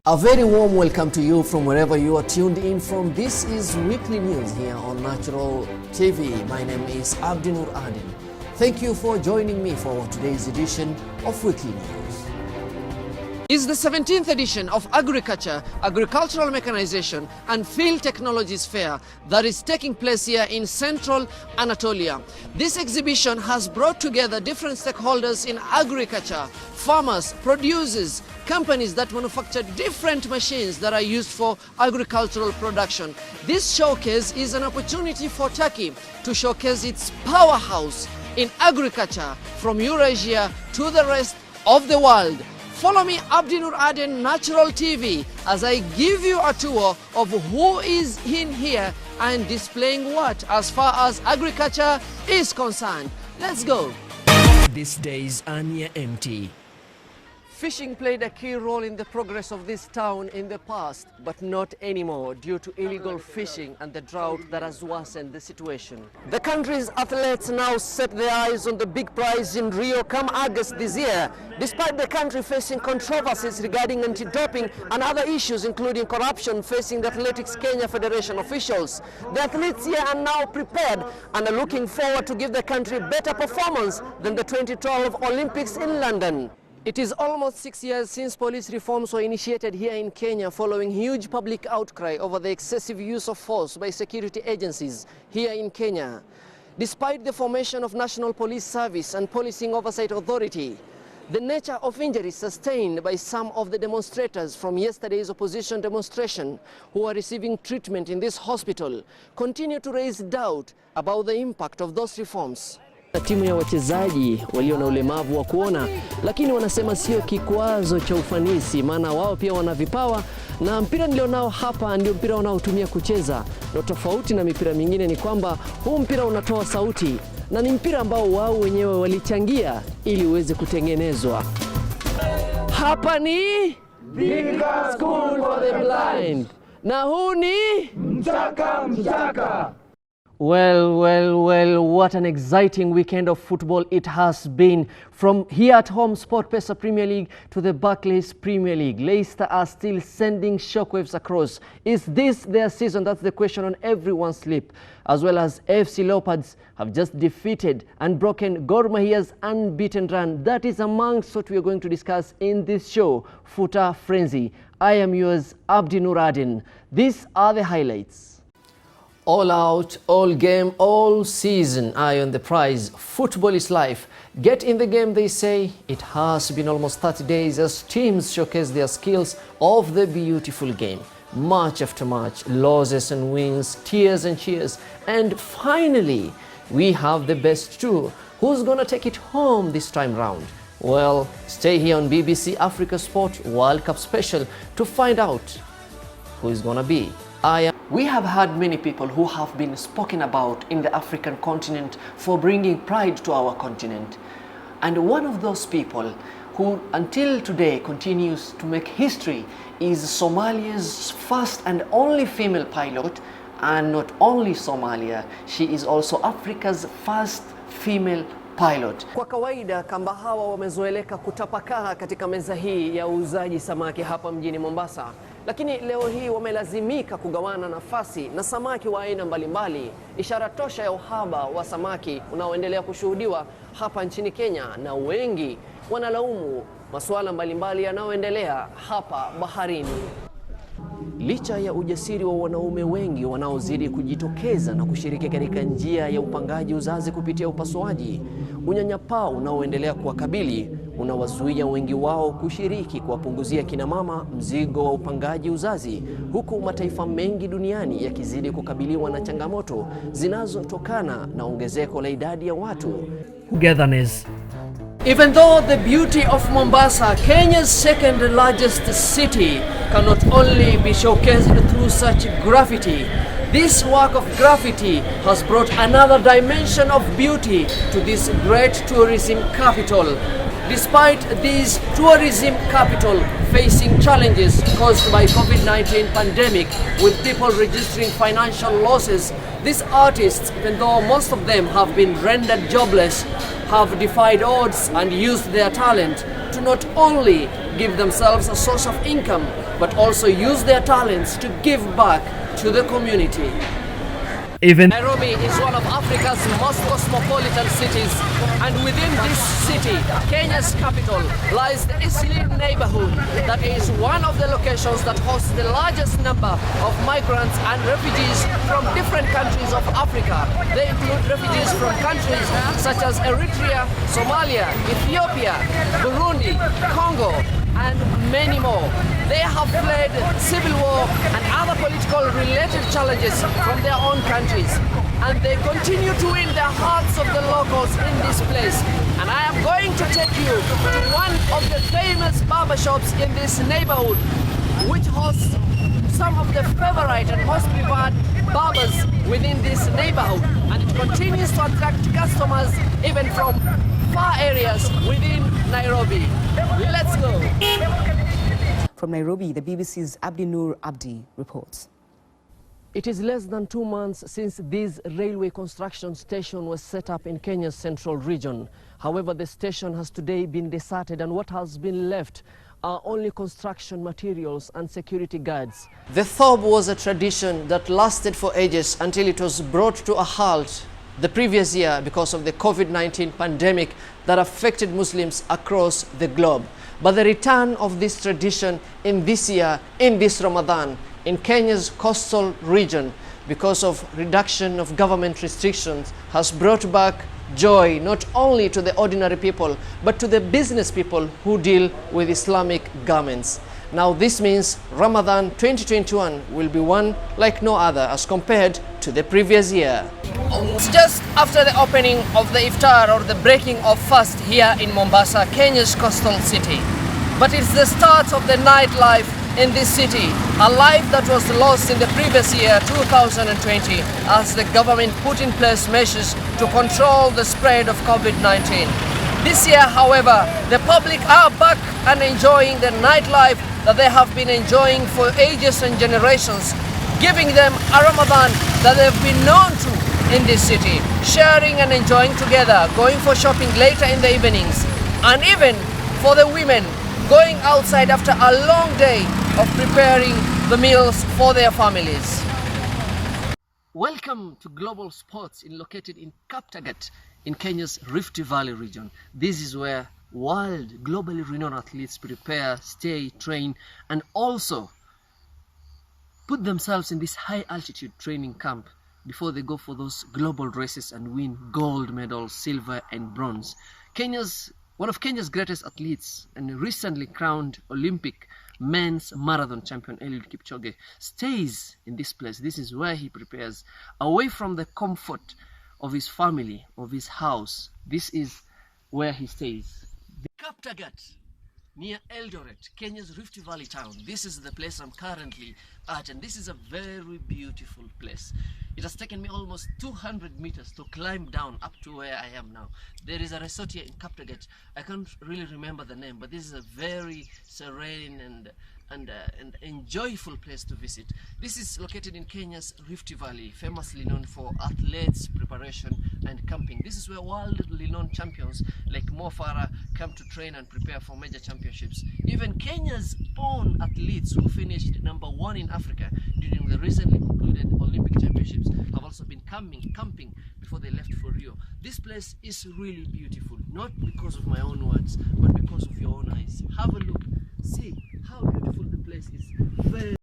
A very warm welcome to you from wherever you are tuned in from. This is Weekly News here on Natural TV. My name is Abdinur Adin. Thank you for joining me for today's edition of Weekly News. It's the 17th edition of Agriculture, Agricultural Mechanization and Field Technologies Fair that is taking place here in Central Anatolia. This exhibition has brought together different stakeholders in agriculture, farmers, producers, companies that manufacture different machines that are used for agricultural production. This showcase is an opportunity for Turkey to showcase its powerhouse in agriculture from Eurasia to the rest of the world. Follow me, Abdinur Aden, Natural TV, as I give you a tour of who is in here and displaying what as far as agriculture is concerned. Let's go. These days are near empty. Fishing played a key role in the progress of this town in the past, but not anymore due to illegal fishing and the drought that has worsened the situation. The country's athletes now set their eyes on the big prize in Rio come August this year, despite the country facing controversies regarding anti-doping and other issues including corruption facing the Athletics Kenya Federation officials. The athletes here are now prepared and are looking forward to give the country better performance than the 2012 Olympics in London. It is almost 6 years since police reforms were initiated here in Kenya following huge public outcry over the excessive use of force by security agencies here in Kenya. Despite the formation of National Police Service and Policing Oversight Authority, the nature of injuries sustained by some of the demonstrators from yesterday's opposition demonstration who are receiving treatment in this hospital continue to raise doubt about the impact of those reforms. Timu ya wachezaji walio na ulemavu wa kuona, lakini wanasema sio kikwazo cha ufanisi, maana wao pia wana vipawa na mpira nilionao hapa ndio mpira wanaotumia kucheza. Na tofauti na mipira mingine ni kwamba huu mpira unatoa sauti na ni mpira ambao wao wenyewe walichangia ili uweze kutengenezwa. Hapa ni Thika School for the Blind. Na huu ni Mchaka Mchaka. Well, what an exciting weekend of football it has been. From here at home, SportPesa Premier League to the Barclays Premier League. Leicester are still sending shockwaves across. Is this their season? That's the question on everyone's lip. As well as FC Leopards have just defeated and broken Gor Mahia's unbeaten run. That is amongst what we are going to discuss in this show, Futa Frenzy. I am yours, Abdi Nuradin. These are the highlights. All out, all game, all season, eye on the prize. Football is life. Get in the game, they say. It has been almost 30 days as teams showcase their skills of the beautiful game. Match after match, losses and wins, tears and cheers. And finally, we have the best two. Who's gonna take it home this time round? Well, stay here on BBC Africa Sport World Cup Special to find out who is gonna be. We have had many people who have been spoken about in the African continent for bringing pride to our continent. And one of those people who until today continues to make history is Somalia's first and only female pilot. And not only Somalia, she is also Africa's first female pilot. Kwa kawaida kamba hawa wamezoeleka kutapakaa katika meza hii ya uuzaji samaki hapa mjini Mombasa. Lakini leo hii wamelazimika kugawana nafasi na samaki wa aina mbalimbali, ishara tosha ya uhaba wa samaki unaoendelea kushuhudiwa hapa nchini Kenya, na wengi wanalaumu masuala mbalimbali yanayoendelea hapa baharini. Licha ya ujasiri wa wanaume wengi wanaozidi kujitokeza na kushiriki katika njia ya upangaji uzazi kupitia upasuaji, unyanyapaa unaoendelea kuwakabili unawazuia wengi wao kushiriki kuwapunguzia kina mama mzigo wa upangaji uzazi, huku mataifa mengi duniani yakizidi kukabiliwa na changamoto zinazotokana na ongezeko la idadi ya watu. Togetherness. Even though the beauty of Mombasa, Kenya's second largest city, cannot only be showcased through such graffiti, this work of graffiti has brought another dimension of beauty to this great tourism capital. Despite this tourism capital facing challenges caused by COVID-19 pandemic, with people registering financial losses, these artists, even though most of them have been rendered jobless, have defied odds and used their talent to not only give themselves a source of income, but also use their talents to give back to the community. Nairobi is one of Africa's most cosmopolitan cities, and within this city, Kenya's capital, lies the Eastleigh neighborhood that is one of the locations that hosts the largest number of migrants and refugees from different countries of Africa. They include refugees from countries such as Eritrea, Somalia, Ethiopia, Burundi, Congo, and many more. They have fled civil war and other political related challenges from their own countries, and they continue to win the hearts of the locals in this place. And I am going to take you to one of the famous barbershops in this neighborhood, which hosts some of the favorite and most preferred barbers within this neighborhood, and it continues to attract customers even from far areas within Nairobi. Let's go. From Nairobi, the BBC's Abdi Nur Abdi reports. It is less than 2 months since this railway construction station was set up in Kenya's central region. However, the station has today been deserted, and what has been left are only construction materials and security guards. The thob was a tradition that lasted for ages until it was brought to a halt the previous year because of the COVID-19 pandemic that affected Muslims across the globe. But the return of this tradition in this year, in this Ramadan, in Kenya's coastal region, because of reduction of government restrictions, has brought back joy not only to the ordinary people, but to the business people who deal with Islamic garments. Now this means Ramadan 2021 will be one like no other as compared to the previous year. It's just after the opening of the iftar, or the breaking of fast, here in Mombasa, Kenya's coastal city. But it's the start of the nightlife in this city, a life that was lost in the previous year, 2020, as the government put in place measures to control the spread of COVID-19. This year, however, the public are back and enjoying the nightlife that they have been enjoying for ages and generations, giving them a Ramadan that they've been known to in this city, sharing and enjoying together, going for shopping later in the evenings, and even for the women, going outside after a long day of preparing the meals for their families. Welcome to Global Sports, located in Kaptagat in Kenya's Rift Valley region. This is where world, globally renowned athletes prepare, stay, train, and also put themselves in this high altitude training camp before they go for those global races and win gold medals, silver and bronze. One of Kenya's greatest athletes and recently crowned Olympic men's marathon champion Eliud Kipchoge stays in this place. This is where he prepares, away from the comfort of his family, of his house. This is where he stays. Kaptagat, near Eldoret, Kenya's Rift Valley town. This is the place I'm currently at, and this is a very beautiful place. It has taken me almost 200 meters to climb down up to where I am now. There is a resort here in Kaptagat. I can't really remember the name, but this is a very serene and enjoyable place to visit. This is located in Kenya's Rift Valley, famously known for athletes, preparation and camping. This is where worldly known champions like Mo Farah come to train and prepare for major championships. Even Kenya's own athletes who finished #1 in Africa during the recently concluded Olympic Championships have also been camping before they left for Rio. This place is really beautiful, not because of my own words, but because of your own eyes. Have a look, see how beautiful the place is. Very